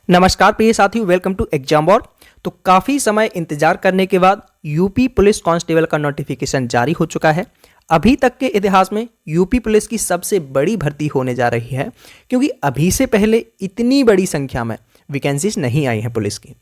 नमस्कार प्रिय साथियों, वेलकम टू एग्जाम वॉर। तो काफ़ी समय इंतजार करने के बाद यूपी पुलिस कांस्टेबल का नोटिफिकेशन जारी हो चुका है। अभी तक के इतिहास में यूपी पुलिस की सबसे बड़ी भर्ती होने जा रही है, क्योंकि अभी से पहले इतनी बड़ी संख्या में वैकेंसीज नहीं आई हैं पुलिस की।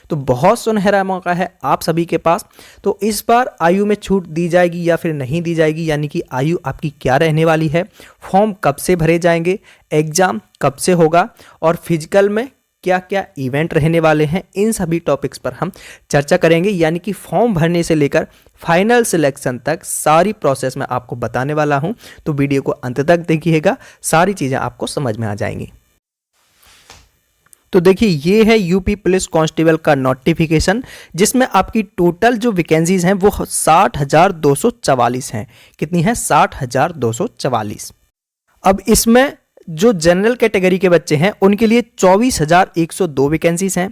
तो बहुत सुनहरा मौका है आप सभी के पास। तो इस बार आयु में छूट दी जाएगी या फिर नहीं दी जाएगी, यानी कि आयु आपकी क्या रहने वाली है, फॉर्म कब से भरे जाएंगे, एग्जाम कब से होगा और फिजिकल में क्या क्या इवेंट रहने वाले हैं, इन सभी टॉपिक्स पर हम चर्चा करेंगे। यानी कि फॉर्म भरने से लेकर फाइनल सिलेक्शन तक सारी प्रोसेस मैं आपको बताने वाला हूं। तो वीडियो को अंत तक देखिएगा, सारी चीज़ें आपको समझ में आ जाएंगी। तो देखिए, ये है यूपी पुलिस कांस्टेबल का नोटिफिकेशन, जिसमें आपकी टोटल जो वैकेंसीज हैं वो 60,244 हैं। कितनी है? 60,244। अब इसमें जो जनरल कैटेगरी के बच्चे हैं उनके लिए 24,102 वैकेंसीज हैं।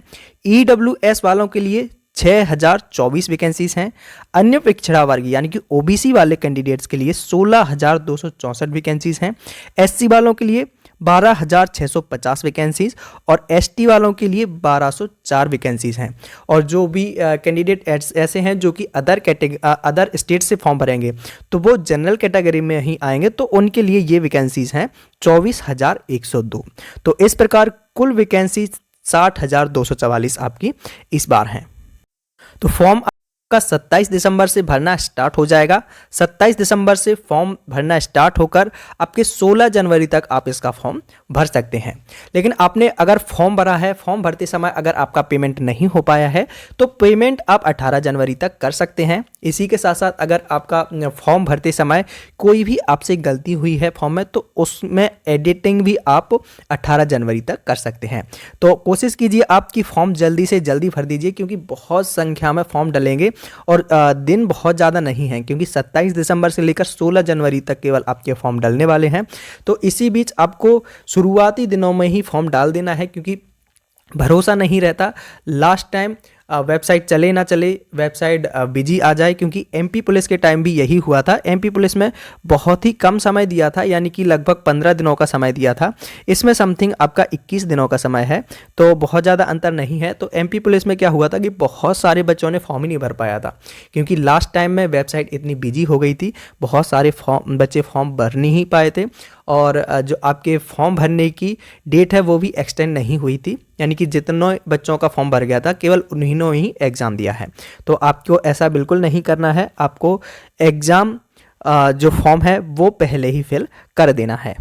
ईडब्ल्यूएस वालों के लिए 6,024 वैकेंसीज हैं। अन्य पिछड़ा वर्ग यानी कि ओबीसी वाले कैंडिडेट्स के लिए 16,264 वैकेंसीज हैं। एससी वालों के लिए 12,650 वैकेंसीज और एसटी वालों के लिए 1,204 वैकेंसीज हैं। और जो भी कैंडिडेट ऐसे हैं जो कि अदर स्टेट से फॉर्म भरेंगे तो वो जनरल कैटेगरी में ही आएंगे, तो उनके लिए ये वैकेंसीज हैं 24,102। तो इस प्रकार कुल वैकेंसी 60,244 आपकी इस बार हैं। तो फॉर्म का 27 दिसंबर से भरना स्टार्ट हो जाएगा। 27 दिसंबर से फॉर्म भरना स्टार्ट होकर आपके 16 जनवरी तक आप इसका फॉर्म भर सकते हैं। लेकिन आपने अगर फॉर्म भरा है, फॉर्म भरते समय अगर आपका पेमेंट नहीं हो पाया है तो पेमेंट आप 18 जनवरी तक कर सकते हैं। इसी के साथ साथ अगर आपका फॉर्म भरते समय कोई भी आपसे गलती हुई है फॉर्म में, तो उसमें एडिटिंग भी आप 18 जनवरी तक कर सकते हैं। तो कोशिश कीजिए आपकी फॉर्म जल्दी से जल्दी भर दीजिए, क्योंकि बहुत संख्या में फॉर्म डलेंगे और दिन बहुत ज़्यादा नहीं हैं, क्योंकि 27 दिसंबर से लेकर 16 जनवरी तक केवल आपके फॉर्म डलने वाले हैं। तो इसी बीच आपको शुरुआती दिनों में ही फॉर्म डाल देना है, क्योंकि भरोसा नहीं रहता लास्ट टाइम वेबसाइट चले ना चले, वेबसाइट बिजी आ जाए। क्योंकि एमपी पुलिस के टाइम भी यही हुआ था। एमपी पुलिस में बहुत ही कम समय दिया था, यानी कि लगभग 15 दिनों का समय दिया था। इसमें समथिंग आपका 21 दिनों का समय है, तो बहुत ज़्यादा अंतर नहीं है। तो एमपी पुलिस में क्या हुआ था कि बहुत सारे बच्चों ने फॉर्म ही नहीं भर पाया था, क्योंकि लास्ट टाइम में वेबसाइट इतनी बिजी हो गई थी, बहुत सारे बच्चे फॉर्म भर नहीं ही पाए थे। और जो आपके फॉर्म भरने की डेट है वो भी एक्सटेंड नहीं हुई थी, यानी कि जितने बच्चों का फॉर्म भर गया था केवल उन्हीं ने ही एग्ज़ाम दिया है। तो आपको ऐसा बिल्कुल नहीं करना है, आपको एग्ज़ाम जो फॉर्म है वो पहले ही फिल कर देना है।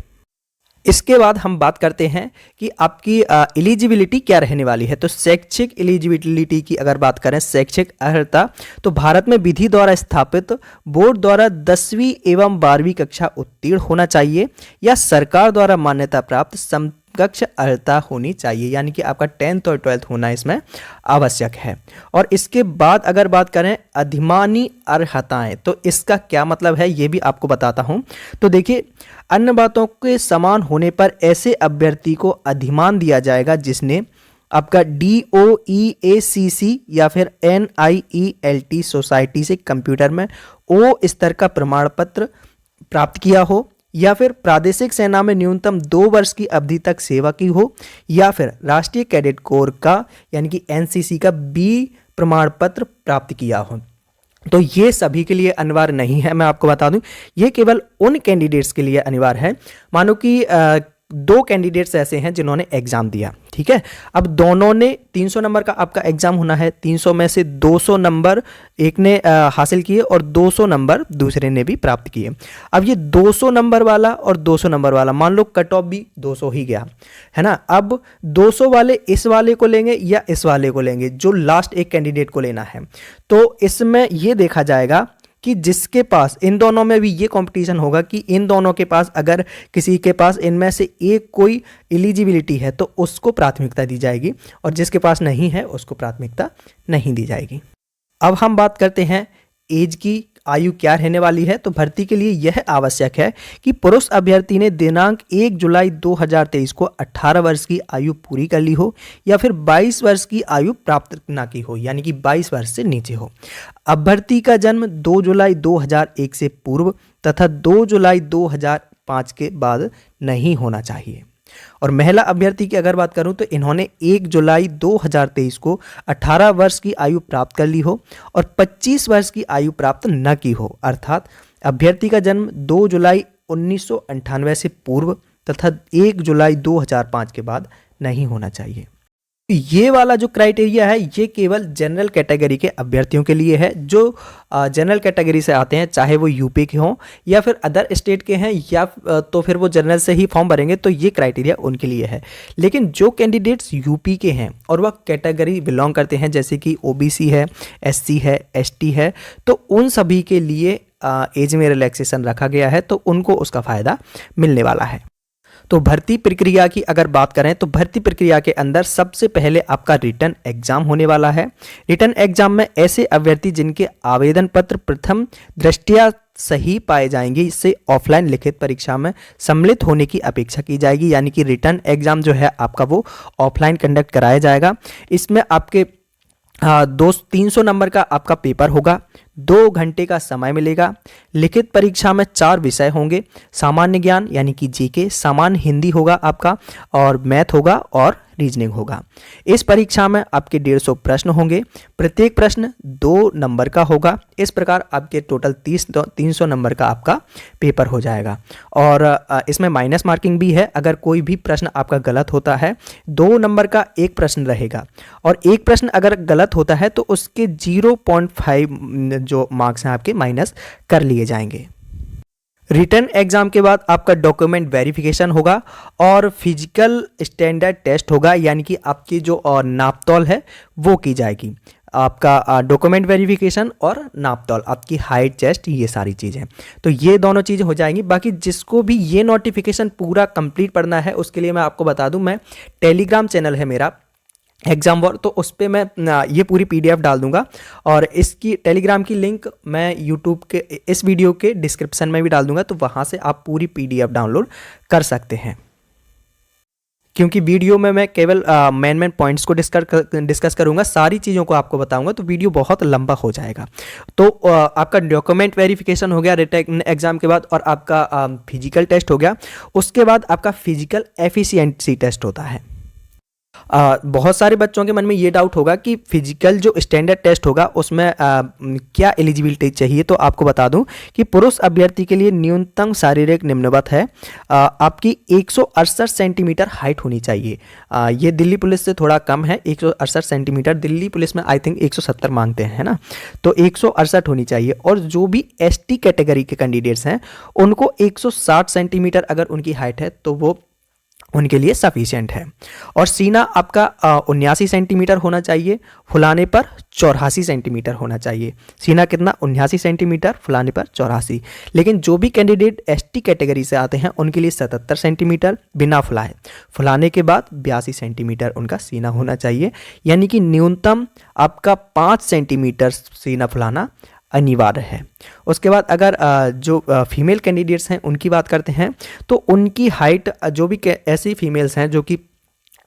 इसके बाद हम बात करते हैं कि आपकी एलिजिबिलिटी क्या रहने वाली है। तो शैक्षिक एलिजिबिलिटी की अगर बात करें, शैक्षिक अर्हता, तो भारत में विधि द्वारा स्थापित बोर्ड द्वारा 10वीं एवं 12वीं कक्षा उत्तीर्ण होना चाहिए या सरकार द्वारा मान्यता प्राप्त समकक्ष अर्हता होनी चाहिए, यानी कि आपका 10th और 12th होना इसमें आवश्यक है। और इसके बाद अगर बात करें अधिमानी अर्हताएं, तो इसका क्या मतलब है ये भी आपको बताता हूं। तो देखिए, अन्य बातों के समान होने पर ऐसे अभ्यर्थी को अधिमान दिया जाएगा जिसने आपका DOEACC या फिर NIELT सोसाइटी से कंप्यूटर में O स्तर का प्रमाण पत्र प्राप्त किया हो, या फिर प्रादेशिक सेना में न्यूनतम 2 वर्ष की अवधि तक सेवा की हो, या फिर राष्ट्रीय कैडेट कोर का यानी कि NCC का B प्रमाण पत्र प्राप्त किया हो। तो ये सभी के लिए अनिवार्य नहीं है, मैं आपको बता दूं, ये केवल उन कैंडिडेट्स के लिए अनिवार्य है। मानो कि 2 कैंडिडेट्स ऐसे हैं जिन्होंने एग्जाम दिया, ठीक है। अब दोनों ने 300 नंबर का आपका एग्जाम होना है, 300 में से 200 नंबर एक ने हासिल किए और 200 नंबर दूसरे ने भी प्राप्त किए। अब ये 200 नंबर वाला और 200 नंबर वाला, मान लो कट ऑफ भी 200 ही गया है ना। अब 200 वाले इस वाले को लेंगे या इस वाले को लेंगे, जो लास्ट एक कैंडिडेट को लेना है। तो इसमें ये देखा जाएगा कि जिसके पास, इन दोनों में भी ये कंपटीशन होगा कि इन दोनों के पास अगर किसी के पास इनमें से एक कोई एलिजिबिलिटी है तो उसको प्राथमिकता दी जाएगी, और जिसके पास नहीं है उसको प्राथमिकता नहीं दी जाएगी। अब हम बात करते हैं एज की, आयु क्या रहने वाली है। तो भर्ती के लिए यह आवश्यक है कि पुरुष अभ्यर्थी ने दिनांक 1 जुलाई 2023 को 18 वर्ष की आयु पूरी कर ली हो, या फिर 22 वर्ष की आयु प्राप्त ना की हो, यानी कि 22 वर्ष से नीचे हो। अभ्यर्थी का जन्म 2 जुलाई 2001 से पूर्व तथा 2 जुलाई 2005 के बाद नहीं होना चाहिए। और महिला अभ्यर्थी की अगर बात करूं तो इन्होंने 1 जुलाई 2023 को 18 वर्ष की आयु प्राप्त कर ली हो और 25 वर्ष की आयु प्राप्त न की हो, अर्थात अभ्यर्थी का जन्म 2 जुलाई 1998 से पूर्व तथा 1 जुलाई 2005 के बाद नहीं होना चाहिए। ये वाला जो क्राइटेरिया है ये केवल जनरल कैटेगरी के अभ्यर्थियों के लिए है जो जनरल कैटेगरी से आते हैं, चाहे वो यूपी के हों या फिर अदर स्टेट के हैं या तो फिर वो जनरल से ही फॉर्म भरेंगे, तो ये क्राइटेरिया उनके लिए है। लेकिन जो कैंडिडेट्स यूपी के हैं और वह कैटेगरी बिलोंग करते हैं जैसे कि ओबीसी है, एससी है, एसटी है, तो उन सभी के लिए एज में रिलैक्सेशन रखा गया है, तो उनको उसका फ़ायदा मिलने वाला है। तो भर्ती प्रक्रिया की अगर बात करें तो भर्ती प्रक्रिया के अंदर सबसे पहले आपका रिटन एग्जाम होने वाला है। रिटन एग्जाम में ऐसे अभ्यर्थी जिनके आवेदन पत्र प्रथम दृष्टया सही पाए जाएंगे इससे ऑफलाइन लिखित परीक्षा में सम्मिलित होने की अपेक्षा की जाएगी, यानी कि रिटन एग्जाम जो है आपका वो ऑफलाइन कंडक्ट कराया जाएगा। इसमें आपके 300 नंबर का आपका पेपर होगा, 2 घंटे का समय मिलेगा। लिखित परीक्षा में 4 विषय होंगे, सामान्य ज्ञान यानी कि जीके, सामान्य हिंदी होगा आपका और मैथ होगा और रीजनिंग होगा। इस परीक्षा में आपके 150 प्रश्न होंगे, प्रत्येक प्रश्न 2 नंबर का होगा। इस प्रकार आपके टोटल 300 नंबर का आपका पेपर हो जाएगा और इसमें माइनस मार्किंग भी है। अगर कोई भी प्रश्न आपका गलत होता है 2 नंबर का एक प्रश्न रहेगा और एक प्रश्न अगर गलत होता है तो उसके 0.5 जो मार्क्स हैं आपके माइनस कर लिए जाएंगे। रिटन एग्जाम के बाद आपका डॉक्यूमेंट वेरिफिकेशन होगा और फिजिकल स्टैंडर्ड टेस्ट होगा, यानी कि आपकी जो नापतौल है वो की जाएगी। आपका डॉक्यूमेंट वेरिफिकेशन और नापतौल, आपकी हाइट, चेस्ट, ये सारी चीज़ें, तो ये दोनों चीज़ें हो जाएंगी। बाकी जिसको भी ये नोटिफिकेशन पूरा कंप्लीट पढ़ना है उसके लिए मैं आपको बता दूं, मैं टेलीग्राम चैनल है मेरा एग्जाम वॉर, तो उस पर मैं ये पूरी पीडीएफ डाल दूंगा और इसकी टेलीग्राम की लिंक मैं यूट्यूब के इस वीडियो के डिस्क्रिप्शन में भी डाल दूंगा, तो वहाँ से आप पूरी पीडीएफ डाउनलोड कर सकते हैं। क्योंकि वीडियो में मैं केवल मेन पॉइंट्स को डिस्कस करूंगा, सारी चीज़ों को आपको बताऊंगा तो वीडियो बहुत लंबा हो जाएगा। तो आपका डॉक्यूमेंट वेरिफिकेशन हो गया रिटन एग्जाम के बाद और आपका फिजिकल टेस्ट हो गया। उसके बाद आपका फिजिकल एफिशिएंसी टेस्ट होता है। बहुत सारे बच्चों के मन में ये डाउट होगा कि फिजिकल जो स्टैंडर्ड टेस्ट होगा उसमें क्या एलिजिबिलिटी चाहिए, तो आपको बता दूं कि पुरुष अभ्यर्थी के लिए न्यूनतम शारीरिक निम्नवत है, आपकी 168 सेंटीमीटर हाइट होनी चाहिए। ये दिल्ली पुलिस से थोड़ा कम है, 168 सेंटीमीटर। दिल्ली पुलिस में आई थिंक 170 मांगते हैं ना, तो 168 होनी चाहिए। और जो भी एसटी कैटेगरी के कैंडिडेट्स हैं उनको 160 सेंटीमीटर अगर उनकी हाइट है तो वो उनके लिए सफिशिएंट है। और सीना आपका 79 सेंटीमीटर होना चाहिए, फुलाने पर 84 सेंटीमीटर होना चाहिए। सीना कितना? 79 सेंटीमीटर, फुलाने पर 84। लेकिन जो भी कैंडिडेट एसटी कैटेगरी से आते हैं उनके लिए 77 सेंटीमीटर बिना फुलाए, फुलाने के बाद 82 सेंटीमीटर उनका सीना होना चाहिए, यानी कि न्यूनतम आपका 5 सेंटीमीटर सीना फुलाना अनिवार्य है। उसके बाद अगर जो फीमेल कैंडिडेट्स हैं उनकी बात करते हैं तो उनकी हाइट, जो भी ऐसी फीमेल्स हैं जो कि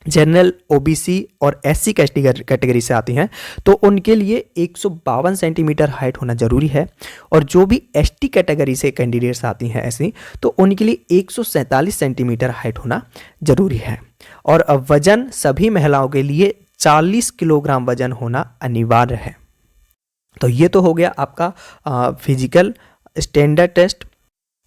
जनरल, ओबीसी और एससी कैटेगरी से आती हैं, तो उनके लिए 152 सेंटीमीटर हाइट होना जरूरी है। और जो भी एसटी कैटेगरी से कैंडिडेट्स आती हैं ऐसी, तो उनके लिए 147 सेंटीमीटर हाइट होना जरूरी है। और वजन सभी महिलाओं के लिए 40 किलोग्राम वजन होना अनिवार्य है। तो ये तो हो गया आपका फिजिकल स्टैंडर्ड टेस्ट,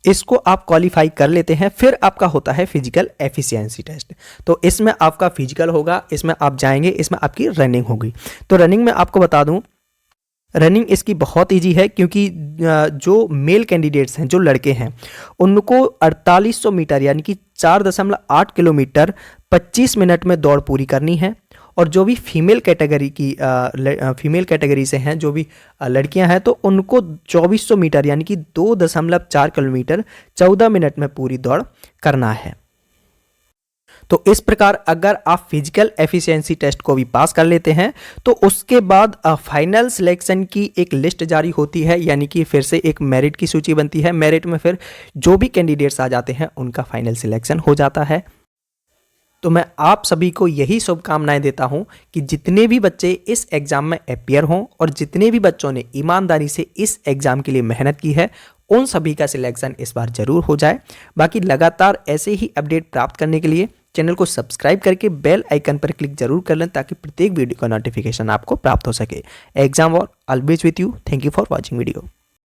इसको आप क्वालिफाई कर लेते हैं। फिर आपका होता है फिजिकल एफिशिएंसी टेस्ट। तो इसमें आपका फिजिकल होगा, इसमें आप जाएंगे, इसमें आपकी रनिंग होगी। तो रनिंग में आपको बता दूं, रनिंग इसकी बहुत ईजी है, क्योंकि जो मेल कैंडिडेट्स हैं, जो लड़के हैं, उनको 4800 मीटर यानी कि 4.8 किलोमीटर 25 मिनट में दौड़ पूरी करनी है। और जो भी फीमेल कैटेगरी से हैं, जो भी लड़कियां हैं, तो उनको 2400 मीटर यानी कि 2.4 किलोमीटर 14 मिनट में पूरी दौड़ करना है। तो इस प्रकार अगर आप फिजिकल एफिशिएंसी टेस्ट को भी पास कर लेते हैं तो उसके बाद फाइनल सिलेक्शन की एक लिस्ट जारी होती है, यानी कि फिर से एक मेरिट की सूची बनती है। मेरिट में फिर जो भी कैंडिडेट्स आ जाते हैं उनका फाइनल सिलेक्शन हो जाता है। तो मैं आप सभी को यही शुभकामनाएं देता हूं कि जितने भी बच्चे इस एग्ज़ाम में अपीयर हों और जितने भी बच्चों ने ईमानदारी से इस एग्ज़ाम के लिए मेहनत की है, उन सभी का सिलेक्शन इस बार जरूर हो जाए। बाकी लगातार ऐसे ही अपडेट प्राप्त करने के लिए चैनल को सब्सक्राइब करके बेल आइकन पर क्लिक जरूर कर लें ताकि प्रत्येक वीडियो का नोटिफिकेशन आपको प्राप्त हो सके। Exam war always with you. Thank you for watching video.